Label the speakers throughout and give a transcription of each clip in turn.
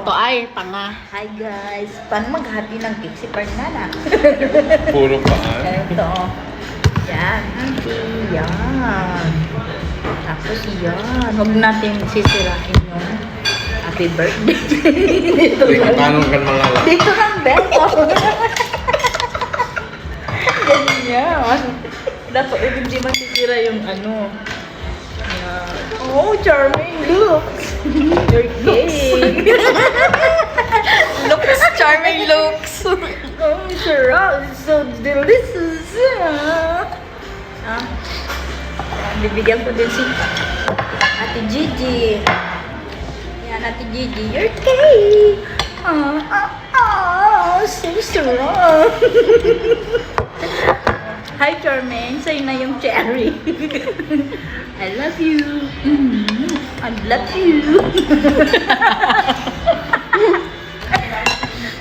Speaker 1: to ay tanga.
Speaker 2: Hi guys! Paano maghati ng cake si Fernanda?
Speaker 3: Puro paan.
Speaker 2: Ito. Yan. Yan. Tapos yan. Huwag natin sisirain yung happy birthday. Dito lang.
Speaker 3: Tanong ka mga lang.
Speaker 2: Dito lang, Beto. Ganyan. Dapat hindi masisira yung ano. Yan. Oh, charming looks. Your cake.
Speaker 1: Looks, charming looks.
Speaker 2: Oh, sarap. It's so delicious. Ah. Bibigyan ko din si Ate Gigi. Yan, Ate Gigi. Your cake. So sarap. Hi, Charmaine. Sa'yo na yung cherry. I love you. I love you.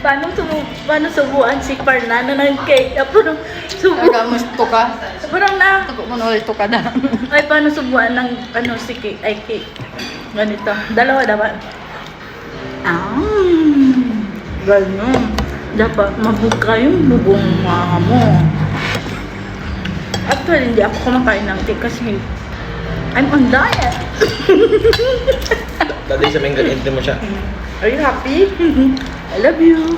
Speaker 2: Paano subuan si Fernanda ng cake? Parang
Speaker 1: Aga gusto ka.
Speaker 2: Parang na.
Speaker 1: Tago mo ulit to ka na.
Speaker 2: Ay, paano subuan ng ano si cake? Ay, cake. Ganito. Dalawa dapat. Ganyan. Dapat mabuka yung bubong mga mo. Actually, hindi ako kumakain ng cake kasi I'm on diet.
Speaker 3: Dati sa mga mo siya.
Speaker 2: Are you happy? I love you.